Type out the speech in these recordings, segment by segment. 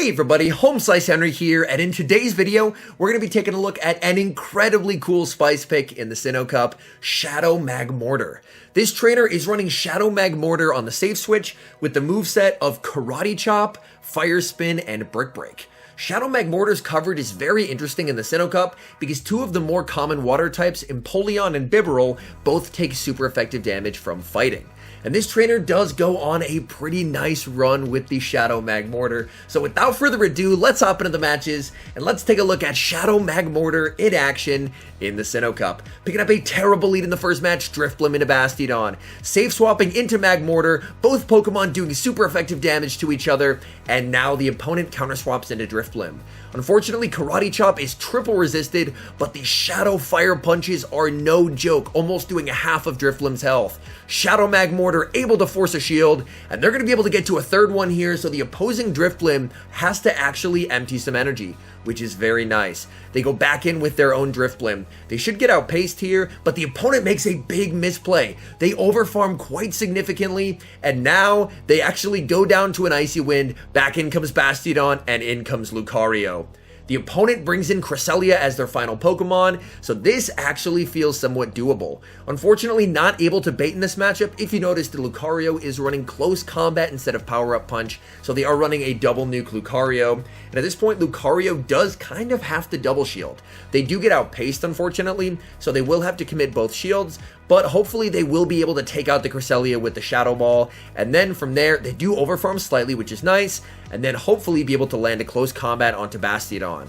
Hey everybody, HomeSliceHenry here, and in today's video, we're going to be taking a look at an incredibly cool spice pick in the Sinnoh Cup, Shadow MAGMORTAR. This trainer is running Shadow MAGMORTAR on the safe switch with the moveset of Karate Chop, Fire Spin, and Brick Break. Shadow MAGMORTAR's coverage is very interesting in the Sinnoh Cup because two of the more common water types, Empoleon and Bibarel, both take super effective damage from fighting. And this trainer does go on a pretty nice run with the Shadow MAGMORTAR. So without further ado, let's hop into the matches and let's take a look at Shadow MAGMORTAR in action in the Sinnoh Cup. Picking up a terrible lead in the first match, Drifblim into Bastiodon. Safe swapping into MAGMORTAR, both Pokemon doing super effective damage to each other, and now the opponent counter swaps into Drifblim. Unfortunately, Karate Chop is triple resisted, but the Shadow Fire Punches are no joke, almost doing a half of Drifblim's health. Shadow MAGMORTAR able to force a shield, and they're going to be able to get to a third one here, so the opposing Drifblim has to actually empty some energy, which is very nice. They go back in with their own Drifblim. They should get outpaced here, but the opponent makes a big misplay. They overfarm quite significantly, and now they actually go down to an Icy Wind. Back in comes Bastiodon, and in comes Lucario. The opponent brings in Cresselia as their final Pokemon, so this actually feels somewhat doable. Unfortunately, not able to bait in this matchup. If you notice, the Lucario is running Close Combat instead of Power Up Punch, so they are running a double nuke Lucario. And at this point, Lucario does kind of have to double shield. They do get outpaced, unfortunately, so they will have to commit both shields, but hopefully they will be able to take out the Cresselia with the Shadow Ball, and then from there, they do overfarm slightly, which is nice, and then hopefully be able to land a Close Combat onto Bastiodon.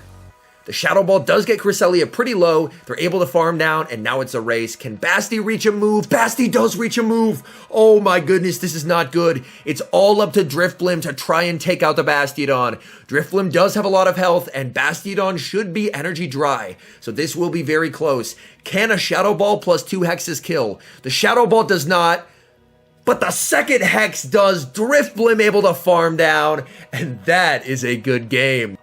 The Shadow Ball does get Cresselia pretty low. They're able to farm down, and now it's a race. Can Basti reach a move? Basti does reach a move. Oh my goodness, this is not good. It's all up to Drifblim to try and take out the Bastiodon. Drifblim does have a lot of health, and Bastiodon should be energy dry, so this will be very close. Can a Shadow Ball plus 2 hexes kill? The Shadow Ball does not, but the second hex does. Drifblim able to farm down, and that is a good game.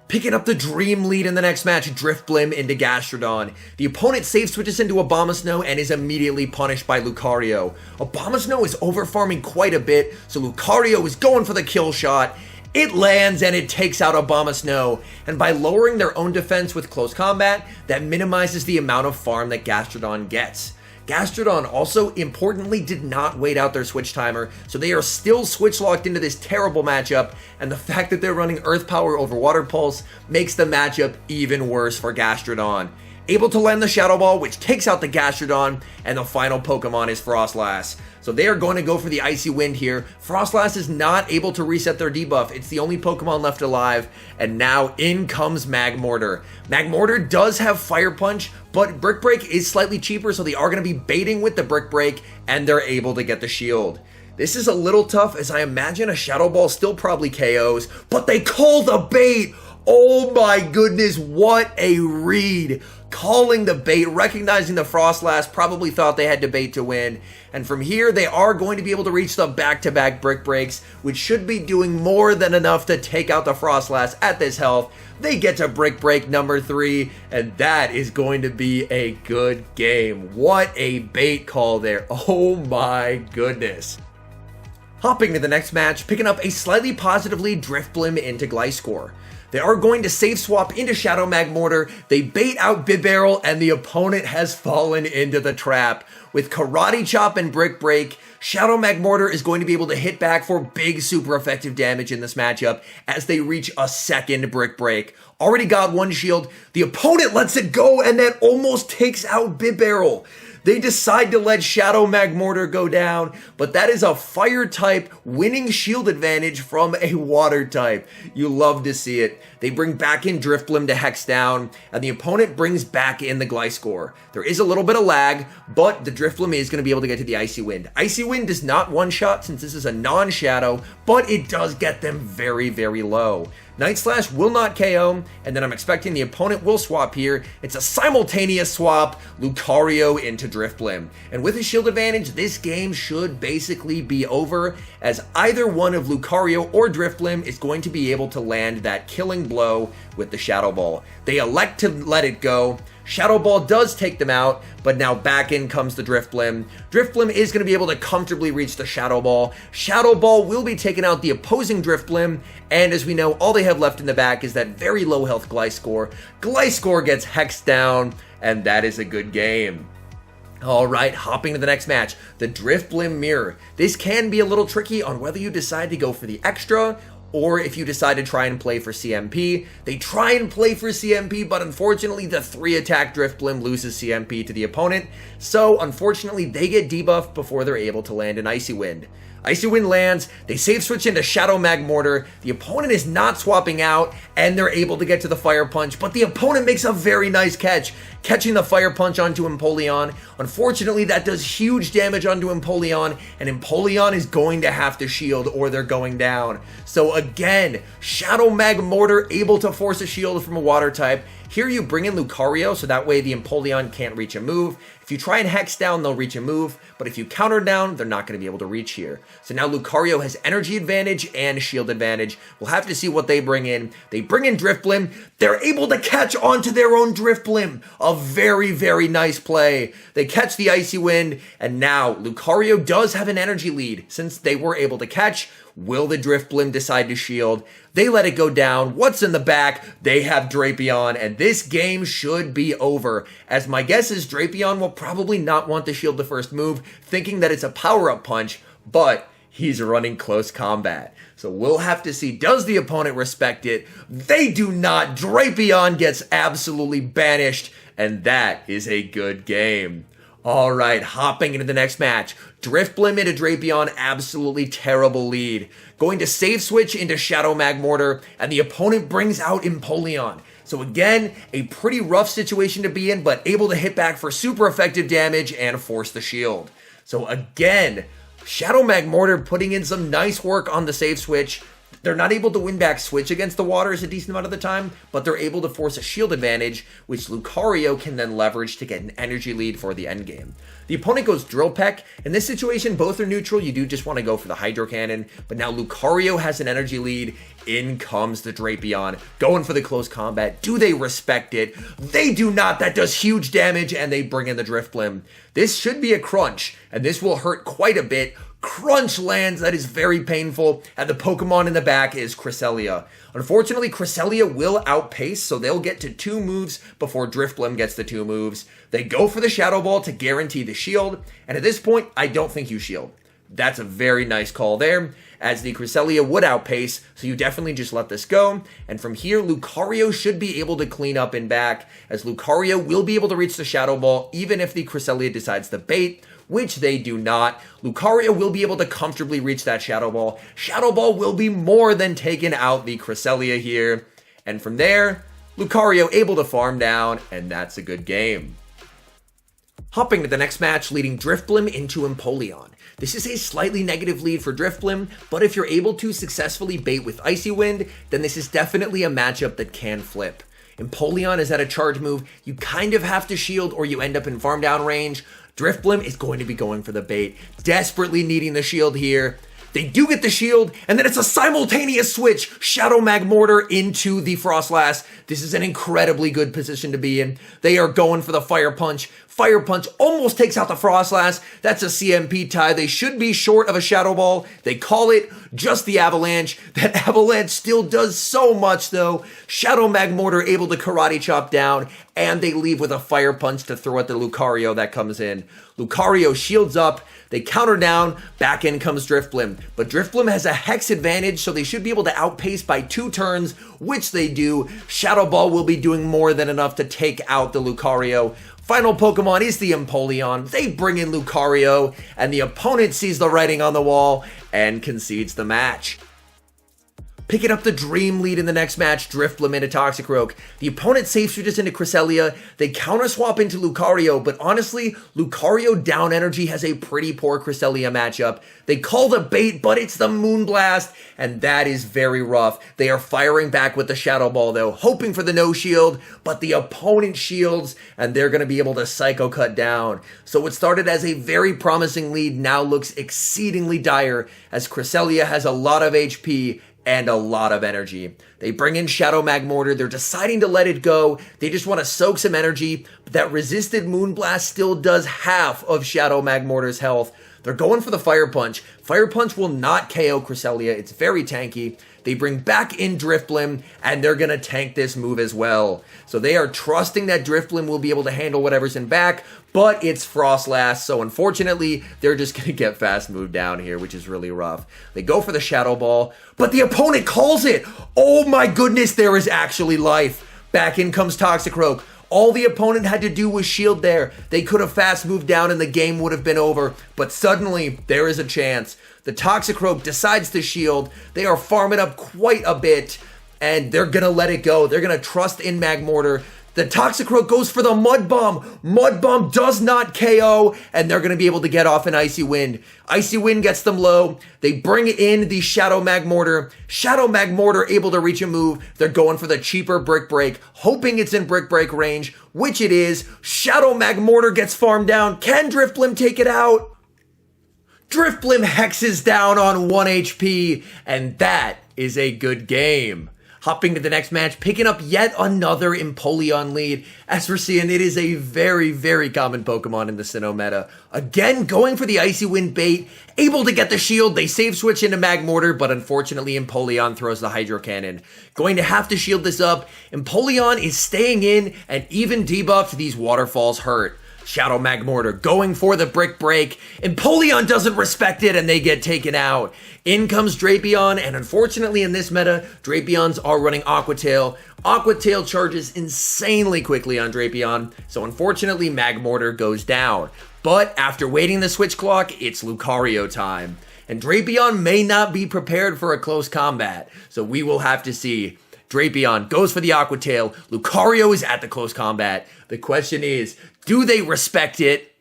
Picking up the dream lead in the next match, Drifblim into Gastrodon. The opponent safe switches into Abomasnow and is immediately punished by Lucario. Abomasnow is overfarming quite a bit, so Lucario is going for the kill shot. It lands and it takes out Abomasnow, and by lowering their own defense with Close Combat, that minimizes the amount of farm that Gastrodon gets. Gastrodon also, importantly, did not wait out their switch timer, so they are still switch locked into this terrible matchup, and the fact that they're running Earth Power over Water Pulse makes the matchup even worse for Gastrodon. Able to land the Shadow Ball, which takes out the Gastrodon, and the final Pokemon is Frostlass. So they are going to go for the Icy Wind here. Frostlass is not able to reset their debuff. It's the only Pokemon left alive, and now in comes MAGMORTAR. MAGMORTAR does have Fire Punch, but Brick Break is slightly cheaper, so they are going to be baiting with the Brick Break, and they're able to get the shield. This is a little tough, as I imagine a Shadow Ball still probably KOs, but they call the bait! Oh my goodness, what a read! Calling the bait, recognizing the Frostlass, probably thought they had to bait to win. And from here, they are going to be able to reach the back-to-back Brick Breaks, which should be doing more than enough to take out the Frostlass at this health. They get to Brick Break number 3, and that is going to be a good game. What a bait call there. Oh my goodness. Hopping to the next match, picking up a slightly positive lead, Drifblim into Gliscor. They are going to safe swap into Shadow MAGMORTAR. They bait out Bibarel, and the opponent has fallen into the trap. With Karate Chop and Brick Break, Shadow MAGMORTAR is going to be able to hit back for big super effective damage in this matchup as they reach a second Brick Break. Already got one shield. The opponent lets it go, and that almost takes out Bibarel. They decide to let Shadow MAGMORTAR go down, but that is a fire type winning shield advantage from a water type. You love to see it. They bring back in Drifblim to hex down, and the opponent brings back in the Gliscor. There is a little bit of lag, but the Drifblim is going to be able to get to the Icy Wind. Icy Wind does not one-shot since this is a non-shadow, but it does get them very, very low. Night Slash will not KO, and then I'm expecting the opponent will swap here. It's a simultaneous swap, Lucario into Drifblim. And with a shield advantage, this game should basically be over, as either one of Lucario or Drifblim is going to be able to land that killing blow with the Shadow Ball. They elect to let it go. Shadow Ball does take them out, but now back in comes the Drifblim. Drifblim is going to be able to comfortably reach the Shadow Ball. Shadow Ball will be taking out the opposing Drifblim, and as we know, all they have left in the back is that very low health Gliscor. Gliscor gets hexed down, and that is a good game. Alright, hopping to the next match, the Drifblim Mirror. This can be a little tricky on whether you decide to go for the extra or if you decide to try and play for CMP. They try and play for CMP, but unfortunately the 3-attack Drifblim loses CMP to the opponent, so unfortunately they get debuffed before they're able to land an Icy Wind. Icy Wind lands, they save switch into Shadow Magmortar, the opponent is not swapping out, and they're able to get to the Fire Punch, but the opponent makes a very nice catch, catching the Fire Punch onto Empoleon. Unfortunately, that does huge damage onto Empoleon, and Empoleon is going to have to shield or they're going down. So again, Shadow Magmortar able to force a shield from a water type. Here you bring in Lucario, so that way the Empoleon can't reach a move. If you try and Hex down, they'll reach a move, but if you counter down, they're not going to be able to reach here. So now Lucario has energy advantage and shield advantage. We'll have to see what they bring in. They bring in Drifblim. They're able to catch onto their own Drifblim. A very, very nice play. They catch the Icy Wind, and now Lucario does have an energy lead since they were able to catch. Will the Drifblim decide to shield? They let it go down. What's in the back? They have Drapion, and this game should be over. As my guess is, Drapion will probably not want to shield the first move, thinking that it's a power-up punch, but he's running close combat. So we'll have to see, does the opponent respect it? They do not. Drapion gets absolutely banished, and that is a good game. Alright, hopping into the next match. Drifblim into Drapion, absolutely terrible lead. Going to save switch into Shadow Magmortar, and the opponent brings out Empoleon. So again, a pretty rough situation to be in, but able to hit back for super effective damage and force the shield. So again, Shadow Magmortar putting in some nice work on the save switch. They're not able to win back switch against the waters a decent amount of the time, but they're able to force a shield advantage, which Lucario can then leverage to get an energy lead for the endgame. The opponent goes Drill Peck. In this situation, both are neutral. You do just want to go for the Hydro Cannon, but now Lucario has an energy lead. In comes the Drapion, going for the close combat. Do they respect it? They do not. That does huge damage, and they bring in the Drifblim. This should be a crunch, and this will hurt quite a bit. Crunch lands, that is very painful, and the Pokemon in the back is Cresselia. Unfortunately, Cresselia will outpace, so they'll get to 2 moves before Drifblim gets the 2 moves. They go for the Shadow Ball to guarantee the shield, and at this point, I don't think you shield. That's a very nice call there, as the Cresselia would outpace, so you definitely just let this go. And from here, Lucario should be able to clean up and back, as Lucario will be able to reach the Shadow Ball, even if the Cresselia decides to bait, which they do not. Lucario will be able to comfortably reach that Shadow Ball. Shadow Ball will be more than taking out the Cresselia here. And from there, Lucario able to farm down, and that's a good game. Hopping to the next match, leading Drifblim into Empoleon. This is a slightly negative lead for Drifblim, but if you're able to successfully bait with Icy Wind, then this is definitely a matchup that can flip. Empoleon is at a charge move. You kind of have to shield or you end up in farm down range. Drifblim is going to be going for the bait, desperately needing the shield here. They do get the shield, and then it's a simultaneous switch. Shadow Magmortar into the Frostlass. This is an incredibly good position to be in. They are going for the Fire Punch. Fire Punch almost takes out the Frostlass. That's a CMP tie. They should be short of a Shadow Ball. They call it just the Avalanche. That Avalanche still does so much, though. Shadow Magmortar able to Karate Chop down, and they leave with a Fire Punch to throw at the Lucario that comes in. Lucario shields up. They counter down, back in comes Drifblim. But Drifblim has a Hex advantage, so they should be able to outpace by 2 turns, which they do. Shadow Ball will be doing more than enough to take out the Lucario. Final Pokemon is the Empoleon. They bring in Lucario, and the opponent sees the writing on the wall and concedes the match. Picking up the dream lead in the next match, Drifblim into Toxicroak. The opponent safe switches into Cresselia. They counter swap into Lucario, but honestly, Lucario down energy has a pretty poor Cresselia matchup. They call the bait, but it's the Moonblast, and that is very rough. They are firing back with the Shadow Ball, though, hoping for the no shield, but the opponent shields, and they're going to be able to Psycho Cut down. So what started as a very promising lead now looks exceedingly dire, as Cresselia has a lot of HP, and a lot of energy. They bring in Shadow Magmortar. They're deciding to let it go. They just want to soak some energy. But that resisted Moonblast still does half of Shadow Magmortar's health. They're going for the Fire Punch. Fire Punch will not KO Cresselia. It's very tanky. They bring back in Drifblim, and they're going to tank this move as well. So they are trusting that Drifblim will be able to handle whatever's in back, but it's Frostlass, so unfortunately, they're just going to get fast moved down here, which is really rough. They go for the Shadow Ball, but the opponent calls it! Oh my goodness, there is actually life. Back in comes Toxicroak. All the opponent had to do was shield there. They could have fast moved down and the game would have been over, but suddenly, there is a chance. The Toxicroak decides to shield. They are farming up quite a bit, and they're going to let it go. They're going to trust in Magmortar. The Toxicroak goes for the Mud Bomb. Mud Bomb does not KO, and they're going to be able to get off an Icy Wind. Icy Wind gets them low. They bring in the Shadow Magmortar. Shadow Magmortar able to reach a move. They're going for the cheaper Brick Break, hoping it's in Brick Break range, which it is. Shadow Magmortar gets farmed down. Can Drifblim take it out? Drifblim hexes down on 1 HP, and that is a good game. Hopping to the next match, picking up yet another Empoleon lead. As we're seeing, it is a very, very common Pokemon in the Sinnoh meta. Again, going for the Icy Wind bait, able to get the shield. They save switch into Magmortar, but unfortunately Empoleon throws the Hydro Cannon. Going to have to shield this up. Empoleon is staying in, and even debuffed, these waterfalls hurt. Shadow Magmortar going for the Brick Break. Empoleon doesn't respect it and they get taken out. In comes Drapion, and unfortunately in this meta, Drapions are running Aqua Tail. Aqua Tail charges insanely quickly on Drapion, so unfortunately Magmortar goes down. But after waiting the switch clock, it's Lucario time. And Drapion may not be prepared for a close combat, so we will have to see. Drapion goes for the Aqua Tail. Lucario is at the close combat. The question is, do they respect it?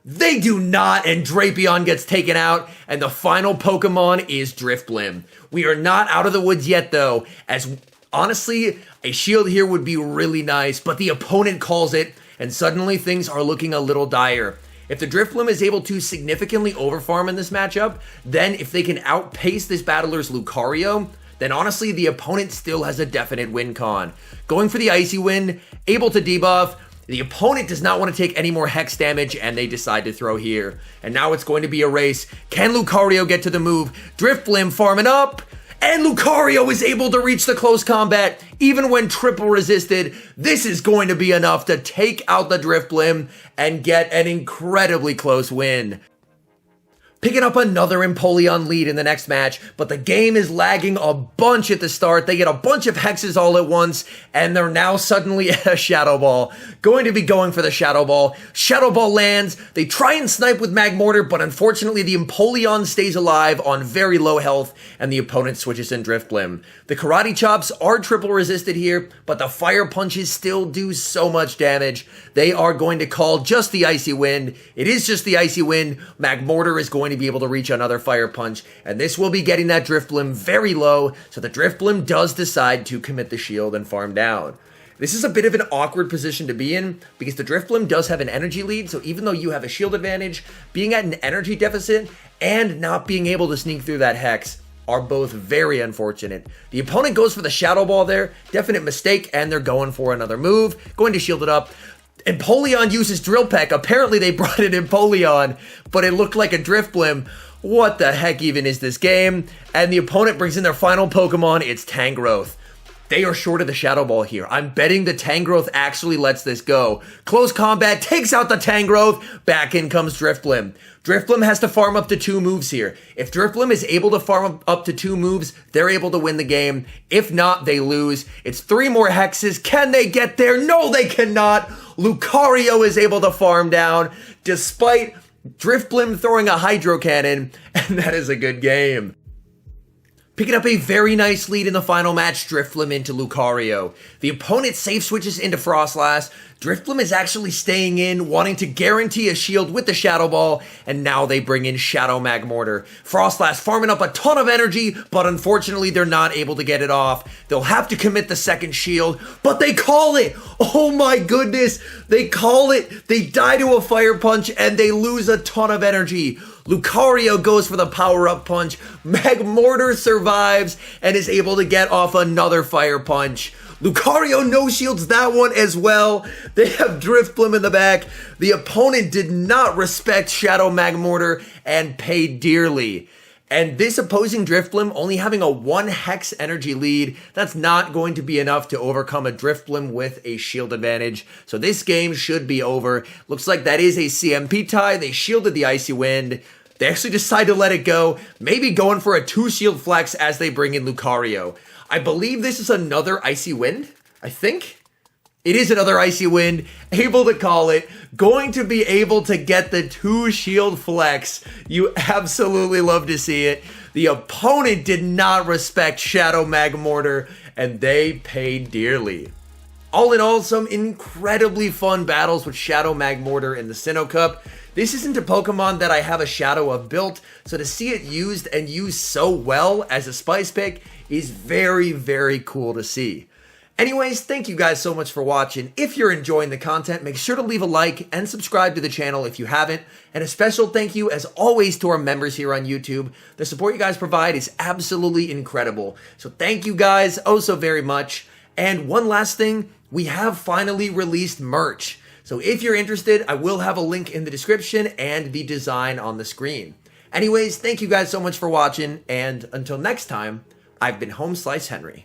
They do not, and Drapion gets taken out, and the final Pokemon is Drifblim. We are not out of the woods yet, though, as honestly, a shield here would be really nice, but the opponent calls it, and suddenly things are looking a little dire. If the Drifblim is able to significantly overfarm in this matchup, then if they can outpace this battler's Lucario, then honestly, the opponent still has a definite win con. Going for the Icy Wind, able to debuff. The opponent does not want to take any more Hex damage, and they decide to throw here. And now it's going to be a race. Can Lucario get to the move? Drifblim farming up, and Lucario is able to reach the close combat, even when triple resisted. This is going to be enough to take out the Drifblim and get an incredibly close win. Picking up another Empoleon lead in the next match, but the game is lagging a bunch at the start. They get a bunch of hexes all at once, and they're now suddenly at a Shadow Ball. Going to be going for the Shadow Ball. Shadow Ball lands. They try and snipe with Magmortar, but unfortunately the Empoleon stays alive on very low health, and the opponent switches in Drifblim. The Karate Chops are triple resisted here, but the Fire Punches still do so much damage. They are going to call just the Icy Wind. It is just the Icy Wind. Magmortar is going to be able to reach another Fire Punch, and this will be getting that Drifblim very low, so the Drifblim does decide to commit the shield and farm down. This is a bit of an awkward position to be in, because the Drifblim does have an energy lead, so even though you have a shield advantage, being at an energy deficit and not being able to sneak through that Hex are both very unfortunate. The opponent goes for the Shadow Ball there, definite mistake, and they're going for another move, going to shield it up. Empoleon uses Drill Peck. Apparently they brought in Empoleon, but it looked like a Drifblim. What the heck even is this game? And the opponent brings in their final Pokemon. It's Tangrowth. They are short of the Shadow Ball here. I'm betting the Tangrowth actually lets this go. Close combat takes out the Tangrowth. Back in comes Drifblim. Drifblim has to farm up to 2 moves here. If Drifblim is able to farm up to 2 moves, they're able to win the game. If not, they lose. It's 3 more hexes. Can they get there? No, they cannot. Lucario is able to farm down despite Drifblim throwing a Hydro Cannon, and that is a good game. Picking up a very nice lead in the final match, Drifblim into Lucario. The opponent safe switches into Frostlass. Drifblim is actually staying in, wanting to guarantee a shield with the Shadow Ball, and now they bring in Shadow Magmortar. Frostlass farming up a ton of energy, but unfortunately they're not able to get it off. They'll have to commit the second shield, but they call it! Oh my goodness! They call it! They die to a Fire Punch, and they lose a ton of energy. Lucario goes for the power-up punch. Magmortar survives and is able to get off another fire punch. Lucario no-shields that one as well. They have Drifblim in the back. The opponent did not respect Shadow Magmortar and paid dearly. And this opposing Drifblim only having a 1 Hex energy lead, that's not going to be enough to overcome a Drifblim with a shield advantage. So this game should be over. Looks like that is a CMP tie. They shielded the Icy Wind. They actually decide to let it go, maybe going for a 2-shield flex as they bring in Lucario. I believe this is another Icy Wind, I think. It is another Icy Wind, able to call it, going to be able to get the 2-shield flex. You absolutely love to see it. The opponent did not respect Shadow Magmortar, and they paid dearly. All in all, some incredibly fun battles with Shadow Magmortar in the Sinnoh Cup. This isn't a Pokemon that I have a Shadow of built, so to see it used and used so well as a spice pick is very, very cool to see. Anyways, thank you guys so much for watching. If you're enjoying the content, make sure to leave a like and subscribe to the channel if you haven't. And a special thank you, as always, to our members here on YouTube. The support you guys provide is absolutely incredible. So thank you guys oh so very much. And one last thing, we have finally released merch. So if you're interested, I will have a link in the description and the design on the screen. Anyways, thank you guys so much for watching, and until next time, I've been HomeSliceHenry.